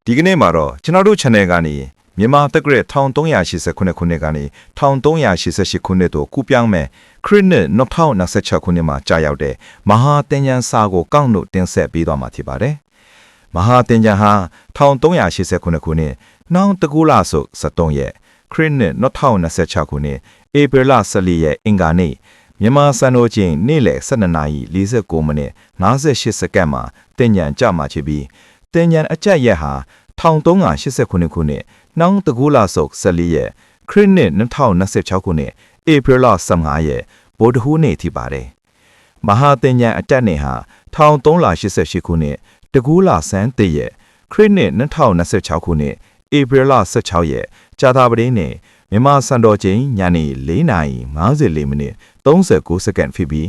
ဒီကနေ့မှာတော့ကျွန်တော်တို့ channel ကနေမြန်မာတက္ကရာ1389ခုနှစ်ကနေ1388ခုနှစ်တို့ကူပြောင်းမဲ့ခရစ်နှစ်2026ခုနှစ်မှာကြာရောက်တဲ့မဟာသင်္ကြန်စာကိုကောက်နှုတ်တင်ဆက်ပေးသွားမှာဖြစ်ပါတယ်။မဟာသင်္ကြန်ဟာ1389ခုနှစ်နောင်တကူလာဆု73ရက်ခရစ်နှစ်2026ခုနှစ်ဧပြီလ14ရက်အင်္ဂါနေ့မြန်မာစံတော်ချိန်နေ့လယ်12:49မိနစ်58စက္ကန့်မှာသင်္ကြန်ကြမှာဖြစ်ပြီးသင်္ကြန်အကျက်ရက်ဟာ1389ခုနှစ်နောင်တကူလာဆု14ရက်ခရစ်နှစ်2026ခုနှစ်ဧပြီလ15ရက်ဗုဒ္ဓဟူးနေ့ဖြစ်ပါတယ်။မဟာသင်္ကြန်အတက်နေ့ဟာ1388ခုနှစ်တကူလာဆန်း1ရက်ခရစ်နှစ်2026ခုနှစ်ဧပြီလ16ရက်ကြာသပတေးနေ့မြန်မာစံတော်ချိန်ညနေ4:54မိနစ်39စက္ကန့်ဖြစ်ပြီး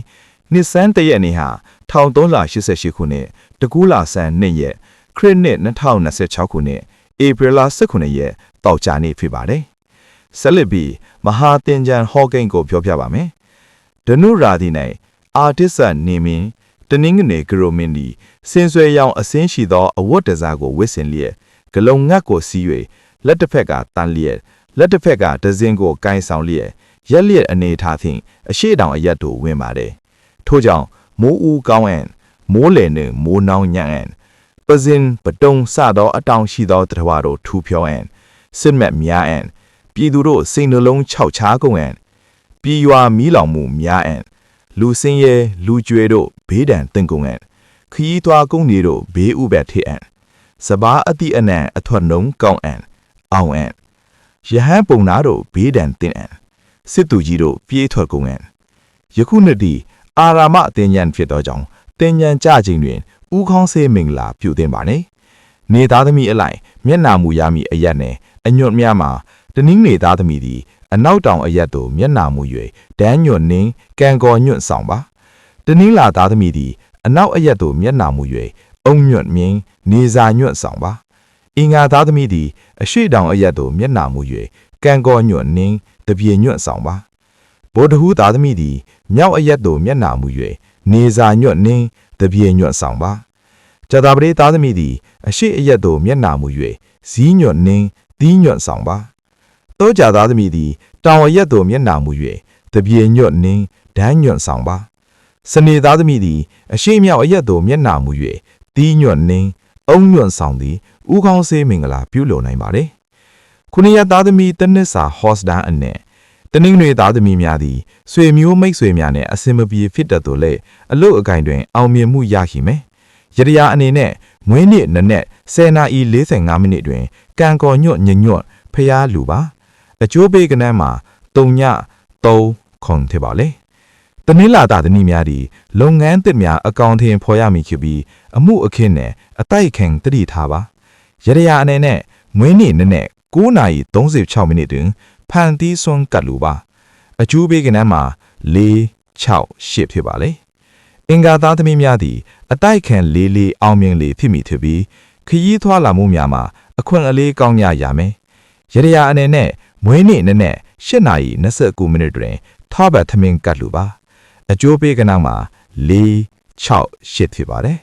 နှစ်ဆန်း1ရက်နေ့ဟာ1388ခုနှစ်တကူလာဆန်း2ရက်ခရစ်နှစ်2026ခုနှစ်ဧပြီလ18ရက်တောက်ကြနေ့ဖြစ်ပါတယ်။ဆက်လက်ပြီးမဟာသင်္ကြန်ဟောကိန်းကိုပြောပြပါမယ်။ဒနုရာသီ၌အာတစ္ဆနေမင်းတနင်္ဂနွေဂရိုမင်းဒီစင်ဆွဲရောင်အစင်းရှိသောအဝတ်တစားကိုဝတ်ဆင်လျက်ဂလုံငတ်ကိုစီး၍လက်တစ်ဖက်ကတန်လျက်လက်တစ်ဖက်ကဒဇင်းကိုကိုင်းဆောင်လျက်ရက်လျက်အနေထားဖြင့်အရှိတောင်အရက်တို့ဝင်ပါတယ်။ထို့ကြောင့်မိုးဦးကောင်းအံ့မိုးလေနှင့်မိုးနှောင်းညံ့အံ့ပဇင်ပတုံစသောအတောင်ရှိသောတထဝါတို့ထူဖြောအံ့စစ်မက်များအံ့ပြည်သူတို့စိတ်နှလုံးခြောက်ခြားကုန်အံ့ပြည်ရွာမီးလောင်မှုများအံ့လူစင်းရဲလူကြွေတို့ဘေးဒဏ်တင်ကုန်အံ့ခီးသွွားကုန်းတွေတို့ဘေးဥပတ်ထေအံ့စဘာအတိအနံအထွတ်နှုံကောင်းအံ့အောင်အံ့ယဟန်ပုံနာတို့ဘေးဒဏ်တင်အံ့စစ်သူကြီးတို့ပြေးထွက်ကုန်အံ့ယခုနှစ်ဒီအာရာမအသင်ញံဖြစ်သောကြောင့်သင်ញံကြခြင်းတွင်ဥခေါင်းဆေးမင်္ဂလာပြုတင်ပါနေနေသားသမီးအလိုက်မျက်နာမူရမည်အရက်နှင့်အညွတ်များမှာတနည်းနေသားသမီးသည်အနောက်တောင်အရက်သို့မျက်နာမူ၍ဒန်းညွတ်နှင်းကံကော်ညွတ်ဆောင်ပါတနည်းလာသားသမီးသည်အနောက်အရက်သို့မျက်နာမူ၍အုံညွတ်မြင်းနေစာညွတ်ဆောင်ပါအင်္ဂါသားသမီးသည်အရှိတောင်အရက်သို့မျက်နာမူ၍ကံကော်ညွတ်နှင်းတပြေညွတ်ဆောင်ပါဗုဒ္ဓဟူးသားသမီးသည်မြောက်အရက်သို့မျက်နာမူ၍နေစာညွတ်နှင်းတပြေညွတ်ဆောင်ပါဇာတာပတိသားသမီးသည်အရှိအရက်သို့မျက်နာမူ၍ဇီးညွတ်နှင်းသီးညွတ်ဆောင်ပါတောကြသားသမီးသည်တောင်အရက်သို့မျက်နာမူ၍တပြေညွတ်နှင်းဒန်းညွတ်ဆောင်ပါစနေသားသမီးသည်အရှိမြောက်အရက်သို့မျက်နာမူ၍သီးညွတ်နှင်းအုံညွတ်ဆောင်သည်ဥခေါင်းဆေးမင်္ဂလာပြုလုပ်နိုင်ပါれခုနှစ်ရက်သားသမီးတနစ်စာဟော့စဒန်အနဲ့တနင်္ဂနွေသားသမီးများသည်ဆွေမျိုးမိတ်ဆွေများနှင့်အစင်မပြေဖြစ်တတ်သို့လေအလုတ်အကင်တွင်အောင်မြင်မှုရရှိမယ်ရတရာအနေနဲ့မွေးနေ့နနက်10:45မိနစ်တွင်ကံကော်ညွတ်ညညွတ်ဖျားလူပါအကျိုးပေးကနန်းမှာ3ည3ခွန်ထပါလေတနင်္လာသားသမီးများသည်လုပ်ငန်းသစ်များအကောင့်ထင်ဖော်ရမည်ဖြစ်ပြီးအမှုအခင်းနဲ့အတိုက်ခံတတိထားပါရတရာအနေနဲ့မွေးနေ့နနက်9:36မိနစ်တွင်ဖန်တီးစွန်ကတ်လူပါအကျိုးပေးကနန်းမှာ4 6 8ဖြစ်ပါလေအင်္ဂါသားသမီးများသည်အတိုက်ခံလေးအောင်မြင်လေဖြစ်မိဖြစ်ပြီးခရီးထွားလာမှုများမှာအခွင့်အလေးကောင်းရမယ်ရတရာအနေနဲ့မွေးနေ့နနက်8:29မိနစ်တွင်ထောဘတ်သမင်ကတ်လူပါအကျိုးပေးကနန်းမှာ4 6 8ဖြစ်ပါတယ်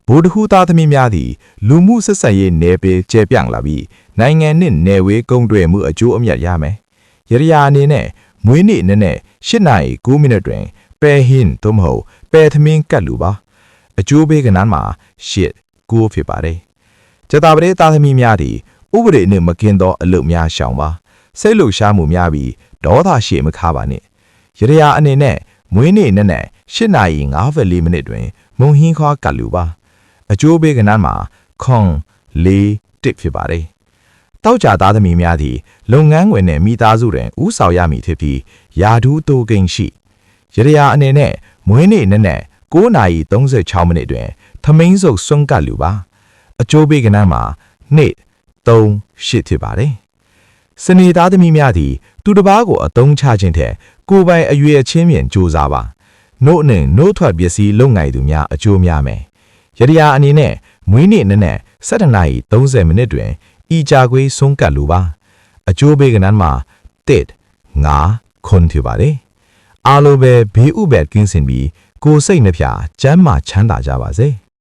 ဗုဒ္ဓဟူးသားသမီးများသည်လူမှုဆက်ဆံရေးနယ်ပယ်ကျယ်ပြန့်လာပြီးနိုင်ငံနှင့်နယ်ဝေးကုန်တွယ်မှုအကျိုးအမြတ်ရမယ်ရတရာအနေနဲ့မွေးနေ့နနက်8:09မိနစ်တွင်ပဲဟင်းသို့မဟုတ်ပဲသမင်ကတ်လူပါအကျိုးပေးကနန်းမှာ8 9ဖြစ်ပါတယ်ဇာတာပတိသားသမီးများသည်ဥပဒေနှင့်မကင်းသောအလုပ်များရှောင်ပါစိတ်လှုပ်ရှားမှုများပြီးဒေါသရှည်မခါပါနှင့်ရတရာအနေနဲ့မွေးနေ့နနက်8:54မိနစ်တွင်မုံဟင်းခွားကတ်လူပါအကျိုးပေးကနန်းမှာခွန်4 1ဖြစ်ပါတယ်တောက်ကြသားသမီးများသည်လုပ်ငန်းဝင်နှင့်မိသားစုတွင်ဥဆောင်ရမည်ဖြစ်ပြီးယာဒူးတိုကိန်းရှိရတရာအနေနဲ့မွေးနေ့နနက်9:36မိနစ်တွင်ထမင်းစုပ်စွန့်ကတ်လူပါအကျိုးပေးကနန်းမှာ2 3 8ဖြစ်ပါတယ်စနေသားသမီးများသည်သူတစ်ပါးကိုအသုံးချခြင်းထက်ကိုယ်ပိုင်အရွယ်ချင်းမြင်ကြိုးစားပါနို့နှင့်နို့ထွက်ပစ္စည်းလုံငိုင်သူများအကျိုးများမယ်ရတရာအနေနဲ့မွေးနေ့နနက်7:30မိနစ်တွင်ဤကြခွေးစွန့်ကတ်လူပါအကျိုးပေးကနန်းမှာ1 5 ခွန်ဖြစ်ပါတယ်အားလုံးပဲဘေးဥပဒ်ကင်းစင်ပြီးကိုယ်စိတ်နှဖျားကျမ်းမာချမ်းသာကြပါစေ